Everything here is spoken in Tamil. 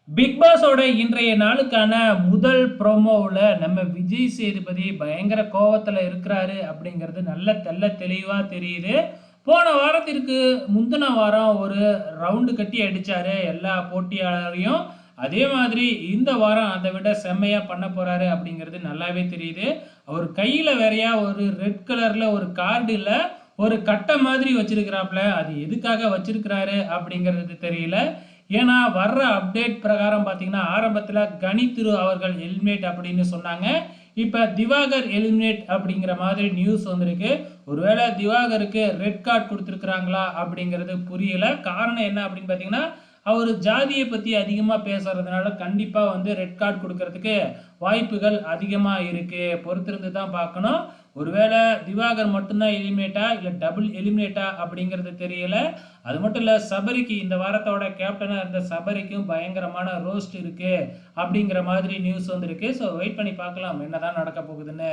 பிக் பாஸோட இன்றைய நாளுக்கான முதல் ப்ரோமோவுல நம்ம விஜய் சேதுபதி பயங்கர கோவத்துல இருக்கிறாரு அப்படிங்கிறது நல்ல தெள்ள தெளிவா தெரியுது. போன வாரத்திற்கு முந்தின வாரம் ஒரு ரவுண்டு கட்டி அடிச்சாரு எல்லா போட்டியாளரையும். அதே மாதிரி இந்த வாரம் அதை விட செம்மையா பண்ண போறாரு அப்படிங்கிறது நல்லாவே தெரியுது. அவர் கையில வேறையா ஒரு ரெட் கலர்ல ஒரு கார்டு இல்ல, ஒரு கட்டை மாதிரி வச்சிருக்கிறாப்ல. அது எதுக்காக வச்சிருக்கிறாரு அப்படிங்கிறது தெரியல. ஏன்னா வர்ற அப்டேட் பிரகாரம் பார்த்தீங்கன்னா ஆரம்பத்தில் கணித்திரு அவர்கள் எலிமினேட் அப்படின்னு சொன்னாங்க. இப்போ திவாகர் எலிமினேட் அப்படிங்கிற மாதிரி நியூஸ் வந்திருக்கு. ஒருவேளை திவாகருக்கு ரெட் கார்டு கொடுத்துருக்குறாங்களா அப்படிங்கிறது புரியல. காரணம் என்ன அப்படின்னு பார்த்தீங்கன்னா அவர் ஜாதியை பற்றி அதிகமாக பேசுறதுனால கண்டிப்பாக வந்து ரெட் கார்டு கொடுக்கறதுக்கு வாய்ப்புகள் அதிகமாக இருக்குது. பொறுத்திருந்து தான் பார்க்கணும். ஒருவேளை திவாகர் மட்டும்தான் எலிமினேட்டா இல்லை டபுள் எலிமினேட்டா அப்படிங்கிறது தெரியல. அது மட்டும் இல்லை, சபரிக்கு இந்த வாரத்தோட கேப்டனாக இருந்த சபரிக்கும் பயங்கரமான ரோஸ்ட் இருக்குது அப்படிங்கிற மாதிரி நியூஸ் வந்திருக்கு. ஸோ வெயிட் பண்ணி பார்க்கலாம் என்னதான் நடக்க போகுதுன்னு.